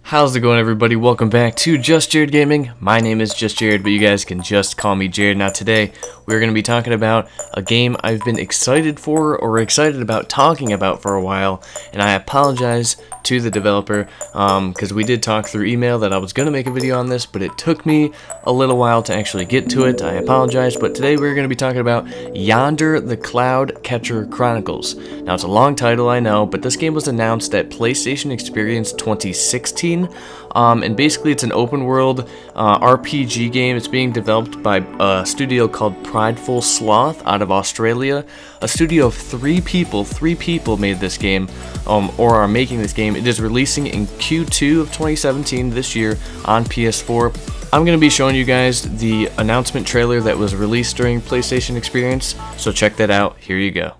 How's it going, everybody? Welcome back to Just Jared Gaming. My name is Just Jared, but you guys can just call me Jared. Now today, we're going to be talking about a game I've been excited for, or excited about talking about for a while, and I apologize to the developer, because we did talk through email that I was going to make a video on this, but it took me a little while to actually get to it. I apologize, but today we're going to be talking about Yonder, the Cloud Catcher Chronicles. Now, it's a long title, I know, but this game was announced at PlayStation Experience 2016, and basically it's an open world RPG game. It's being developed by a studio called Prideful Sloth out of Australia. A studio of three people made this game, or are making this game. It is releasing in Q2 of 2017 this year on PS4. I'm going to be showing you guys the announcement trailer that was released during PlayStation Experience, so check that out. Here you go.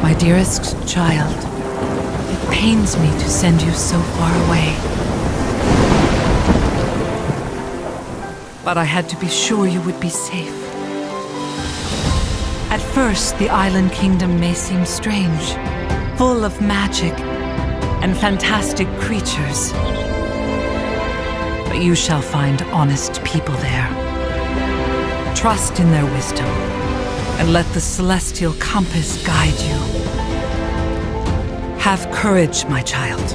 My dearest child, it pains me to send you so far away. But I had to be sure you would be safe. At first, the island kingdom may seem strange, full of magic and fantastic creatures. But you shall find honest people there. Trust in their wisdom, and let the celestial compass guide you. Have courage, my child.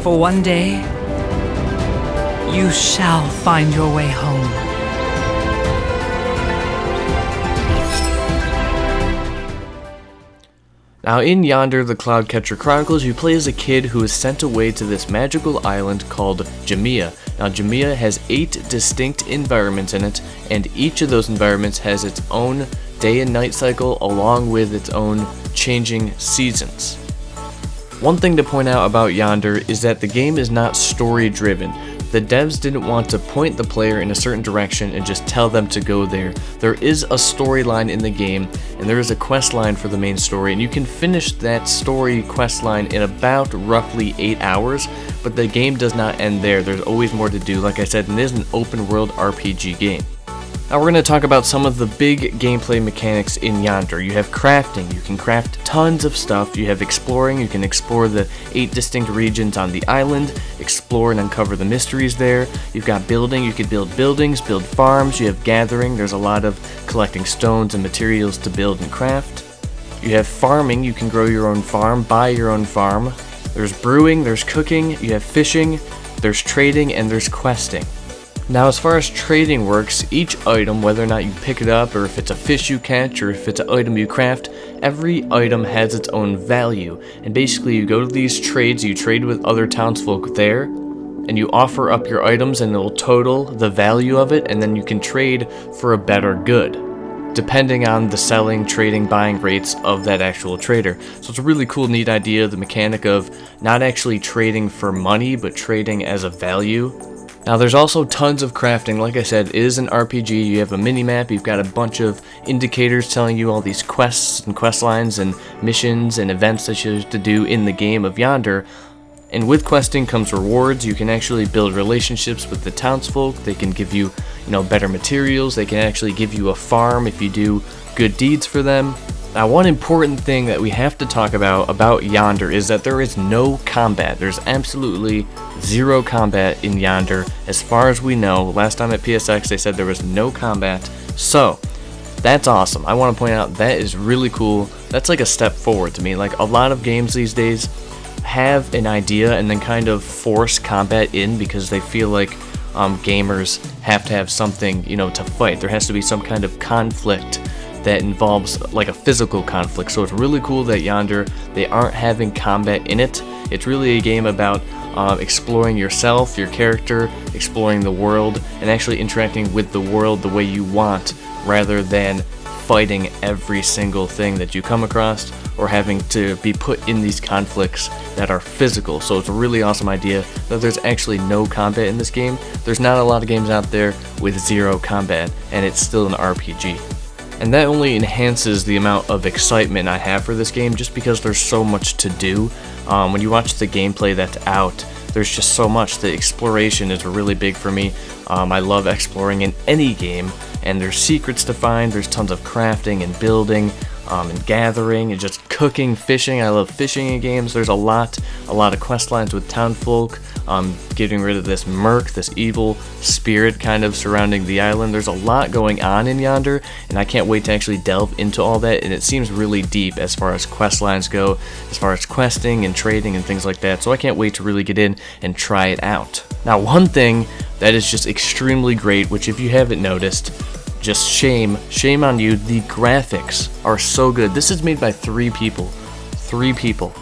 For one day, you shall find your way home. Now, in Yonder, the Cloud Catcher Chronicles, you play as a kid who is sent away to this magical island called Jamia. Now, Jamia has 8 distinct environments in it, and each of those environments has its own day and night cycle along with its own changing seasons. One thing to point out about Yonder is that the game is not story driven. The devs didn't want to point the player in a certain direction and just tell them to go there. There is a storyline in the game, and there is a quest line for the main story, and you can finish that story quest line in about roughly 8 hours, but the game does not end there. There's always more to do. Like I said, it is an open world RPG game. Now we're going to talk about some of the big gameplay mechanics in Yonder. You have crafting, you can craft tons of stuff. You have exploring, you can explore the 8 distinct regions on the island, explore and uncover the mysteries there. You've got building, you can build buildings, build farms. You have gathering, there's a lot of collecting stones and materials to build and craft. You have farming, you can grow your own farm, buy your own farm. There's brewing, there's cooking, you have fishing, there's trading, and there's questing. Now, as far as trading works, each item, whether or not you pick it up, or if it's a fish you catch, or if it's an item you craft, every item has its own value. And basically, you go to these trades, you trade with other townsfolk there, and you offer up your items, and it'll total the value of it, and then you can trade for a better good, depending on the selling, trading, buying rates of that actual trader. So it's a really cool, neat idea, the mechanic of not actually trading for money, but trading as a value. Now, there's also tons of crafting. Like I said, it is an RPG. You have a mini-map, you've got a bunch of indicators telling you all these quests and quest lines and missions and events that you have to do in the game of Yonder. And with questing comes rewards. You can actually build relationships with the townsfolk. They can give you, better materials. They can actually give you a farm if you do good deeds for them. Now, one important thing that we have to talk about Yonder is that there is no combat. There's absolutely zero combat in Yonder, as far as we know. Last time at PSX, they said there was no combat. So, that's awesome. I want to point out that is really cool. That's like a step forward to me. Like, a lot of games these days have an idea and then kind of force combat in because they feel like gamers have to have something, to fight. There has to be some kind of conflict that involves like a physical conflict. So it's really cool that Yonder, they aren't having combat in it. It's really a game about exploring yourself, your character, exploring the world, and actually interacting with the world the way you want, rather than fighting every single thing that you come across or having to be put in these conflicts that are physical. So it's a really awesome idea that there's actually no combat in this game. There's not a lot of games out there with zero combat, and it's still an RPG. And that only enhances the amount of excitement I have for this game, just because there's so much to do. When you watch the gameplay that's out, there's just so much. The exploration is really big for me. I love exploring in any game, and there's secrets to find. There's tons of crafting and building and gathering and just cooking, fishing. I love fishing in games. There's a lot of quest lines with townfolk, getting rid of this merc, this evil spirit kind of surrounding the island. There's a lot going on in Yonder, and I can't wait to actually delve into all that, and it seems really deep as far as quest lines go, as far as questing and trading and things like that, so I can't wait to really get in and try it out. Now, one thing that is just extremely great, which if you haven't noticed, just shame on you, the graphics are so good. This is made by 3 people. 3 people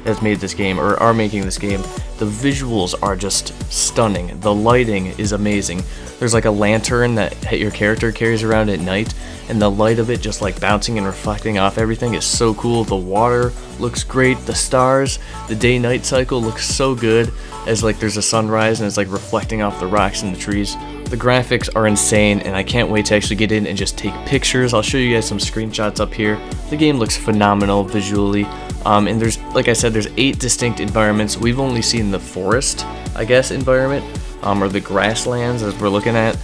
has made this game, or are making this game. The visuals are just stunning. The lighting is amazing. There's like a lantern that your character carries around at night, and the light of it just like bouncing and reflecting off everything is so cool. The water looks great. The stars, the day-night cycle looks so good, as like there's a sunrise and it's like reflecting off the rocks and the trees. The graphics are insane, and I can't wait to actually get in and just take pictures. I'll show you guys some screenshots up here. The game looks phenomenal visually, and there's, like I said, there's 8 distinct environments. We've only seen the forest, I guess, environment, or the grasslands as we're looking at,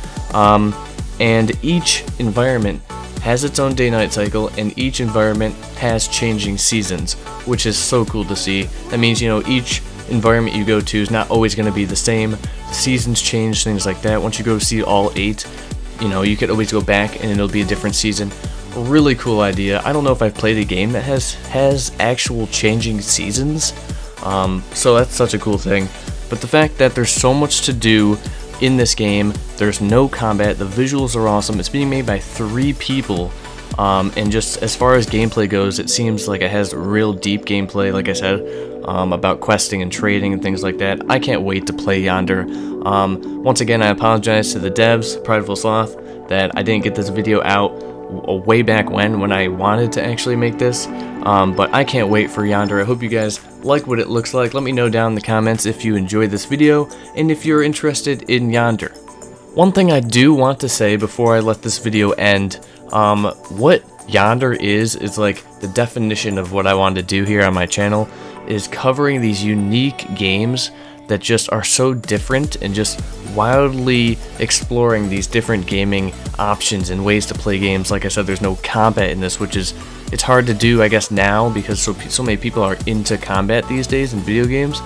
and each environment has its own day-night cycle, and each environment has changing seasons, which is so cool to see. That means, you know, each environment you go to is not always going to be the same. The seasons change, things like that. Once you go see all 8, you know, you could always go back and it'll be a different season. A really cool idea. I don't know if I've played a game that has actual changing seasons, so that's such a cool thing. But the fact that there's so much to do in this game, there's no combat, the visuals are awesome, it's being made by 3 people, and just as far as gameplay goes, it seems like it has real deep gameplay, like I said, about questing and trading and things like that. I can't wait to play Yonder. Once again, I apologize to the devs, Prideful Sloth, that I didn't get this video out way back when I wanted to actually make this, but I can't wait for Yonder. I hope you guys like what it looks like. Let me know down in the comments if you enjoyed this video and if you're interested in Yonder. One thing I do want to say before I let this video end, what Yonder is like the definition of what I wanted to do here on my channel, is covering these unique games that just are so different, and just wildly exploring these different gaming options and ways to play games. Like I said, there's no combat in this, which is, it's hard to do, I guess, now because so many people are into combat these days in video games.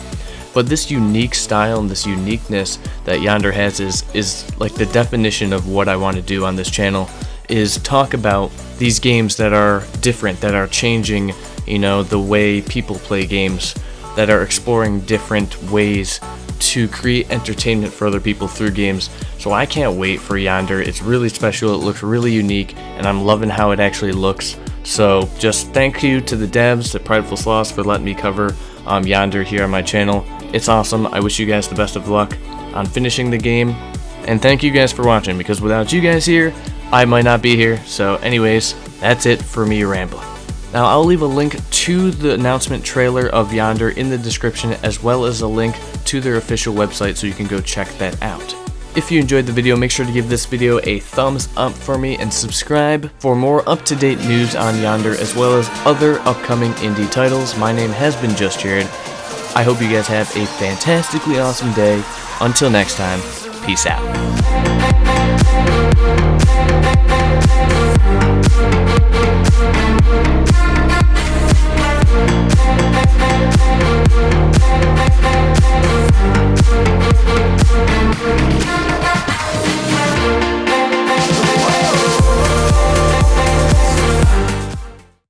But this unique style and this uniqueness that Yonder has is like the definition of what I want to do on this channel, is talk about these games that are different, that are changing, you know, the way people play games, that are exploring different ways to create entertainment for other people through games. So I can't wait for Yonder. It's really special, it looks really unique, and I'm loving how it actually looks. So just thank you to the devs, the Prideful Sloths, for letting me cover Yonder here on my channel. It's awesome. I wish you guys the best of luck on finishing the game, and thank you guys for watching, because without you guys here, I might not be here. So anyways, that's it for me rambling. Now, I'll leave a link to the announcement trailer of Yonder in the description, as well as a link to their official website, so you can go check that out. If you enjoyed the video, make sure to give this video a thumbs up for me and subscribe for more up-to-date news on Yonder, as well as other upcoming indie titles. My name has been JustJarrod. I hope you guys have a fantastically awesome day. Until next time, peace out.